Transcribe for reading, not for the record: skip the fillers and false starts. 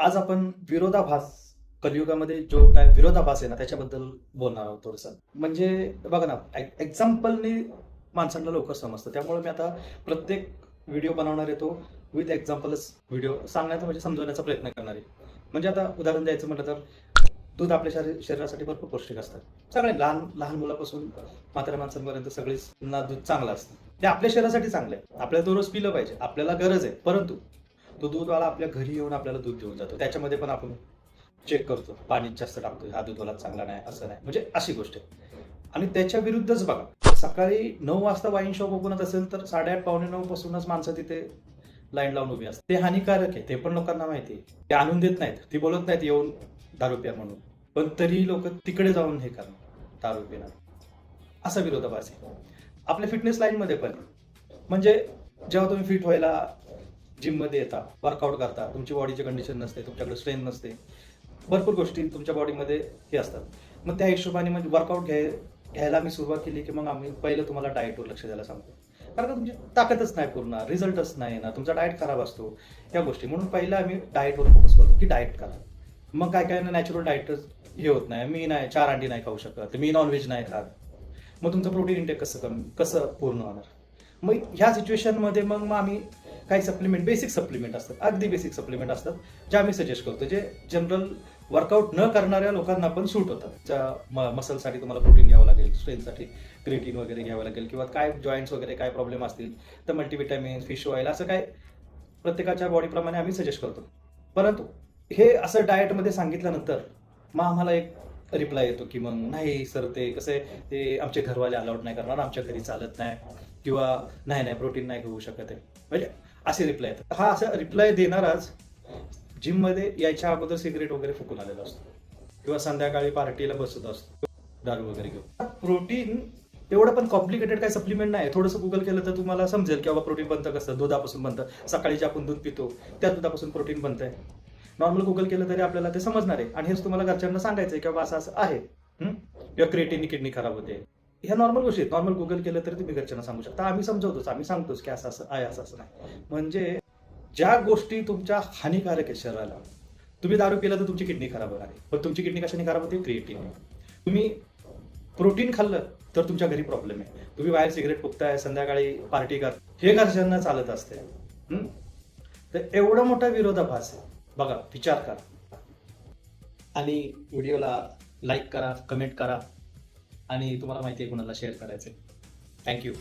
आज आपण विरोधाभास कलियुगामध्ये जो काय विरोधाभास आहे ना त्याच्याबद्दल बोलणार आहोत थोडंसं. म्हणजे बघा ना, एक्झाम्पलनी माणसांना लवकर समजतं. त्यामुळे मी आता प्रत्येक व्हिडिओ बनवणार आहे तो विथ एक्झाम्पलच व्हिडिओ सांगण्याचा म्हणजे समजवण्याचा प्रयत्न करणार आहे. म्हणजे आता उदाहरण द्यायचं म्हटलं तर दूध आपल्या शरीरासाठी भरपूर पौष्टिक असतं. सगळे लहान लहान मुलापासून म्हाताऱ्या माणसांपर्यंत सगळीच दूध चांगलं असतं. ते आपल्या शरीरासाठी चांगलं आहे. आपल्याला तो रोज पिलं पाहिजे. आपल्याला गरज आहे. परंतु तो दूधवाला आपल्या घरी येऊन आपल्याला दूध देऊन जातो. त्याच्यामध्ये पण आपण चेक करतो. पाणी जास्त टाकतो. हा दूधवाला चांगला नाही, असं नाही. म्हणजे अशी गोष्ट आहे. आणि त्याच्या विरुद्धच बघा, सकाळी 9 वाजता वाईन शॉप ओपन होत असेल तर 8:30 पावणे 9 पासूनच माणसं तिथे लाईन लावून उभी असतात. ते हानिकारक आहे. ते पण लोकांना माहिती आहे. ते आणून देत नाहीत. ती बोलत नाहीत येऊन दारू प्या म्हणून. पण तरीही लोक तिकडे जाऊन हे करणार, दारू पिणार. असा विरोधाभास आहे. आपल्या फिटनेस लाईनमध्ये पण म्हणजे जेव्हा तुम्ही फिट व्हायला जिममध्ये येता, वर्कआउट करता, तुमची बॉडीची कंडिशन नसते, तुमच्याकडे स्ट्रेंथ नसते, भरपूर गोष्टी तुमच्या बॉडीमध्ये हे असतात. मग त्या हिशोबाने म्हणजे वर्कआउट घ्यायला मी सुरुवात केली की मग आम्ही पहिलं तुम्हाला डाएटवर लक्ष द्यायला सांगतो. कारण का तुमची ताकदच नाही पूर्ण, रिझल्टच नाही ना, तुमचा डाएट खराब असतो या गोष्टी. म्हणून पहिलं आम्ही डाएटवर फोकस करतो की डाएट करा. मग काय काय ना, नॅचरल डाएटच हे होत नाही. मी नाही 4 अंडी नाही खाऊ शकत, मी नॉनव्हेज नाही खात. मग तुमचं प्रोटीन इंटेक कसं पूर्ण होणार? मग ह्या सिच्युएशनमध्ये मग आम्ही काही सप्लिमेंट, बेसिक सप्लिमेंट असतात, अगदी बेसिक सप्लिमेंट असतात, जे आम्ही सजेस्ट करतो, जे जनरल वर्कआउट न करणाऱ्या लोकांना पण सूट होतात. ज्या मसलसाठी तुम्हाला प्रोटीन घ्यावं लागेल, स्ट्रेंथसाठी क्रिएटिन वगैरे घ्यावं लागेल, किंवा काय जॉईंट्स वगैरे काय प्रॉब्लेम असतील तर मल्टीव्हिटॅमिन, फिश ऑइल, असं काय प्रत्येकाच्या बॉडीप्रमाणे आम्ही सजेस्ट करतो. परंतु हे असं डाएटमध्ये सांगितल्यानंतर मग आम्हाला एक रिप्लाय येतो की मग नाही सर, ते कसं आहे, ते आमचे घरवाले अलाउड नाही करणार, आमच्या घरी चालत नाही, किंवा नाही नाही प्रोटीन नाही घेऊ शकत आहे, म्हणजे असे रिप्लाय येतात. हा असा रिप्लाय देणाराच जिममध्ये यायच्या अगोदर सिगरेट वगैरे फुकून आलेला असतो, किंवा संध्याकाळी पार्टीला बसत असतो दारू वगैरे घेऊन. प्रोटीन एवढं पण कॉम्प्लिकेटेड काही सप्लिमेंट नाही. थोडंसं गुगल केलं तर तुम्हाला समजेल की बाबा प्रोटीन बनतं कसं. दुधापासून बनतं. सकाळी जे आपण दूध पितो त्या दुधापासून प्रोटीन बनतंय. नॉर्मल गुगल केलं तरी आपल्याला ते समजणार आहे. आणि हेच तुम्हाला घरच्यांना सांगायचं आहे की बाबा असं असं आहे, किंवा क्रिएटिननी किडनी खराब होते. ह्या नॉर्मल गोष्टी आहेत. नॉर्मल गुगल केलं तरी तुम्ही घरच्यांना सांगू शकता. आम्ही समजवतोच, आम्ही सांगतोच की असं असं आहे, असं असं नाही. म्हणजे ज्या गोष्टी तुमच्या हानिकारक आहेत शरीराला, तुम्ही दारू पिला तर तुमची किडनी खराब होणार आहे. पण तुमची किडनी कशाने खराब होते? क्रिएटिन. तुम्ही प्रोटीन खाल्लं तर तुमच्या घरी प्रॉब्लेम आहे. तुम्ही बाहेर सिगरेट फुकताय, संध्याकाळी पार्टी करता, हे घरच्यांना चालत असते. तर एवढा मोठा विरोधाभास आहे. बघा, विचार करा. आणि व्हिडिओला लाईक करा, कमेंट करा, आणि तुम्हाला माहिती आहे कोणाला शेअर करायचं. थँक्यू.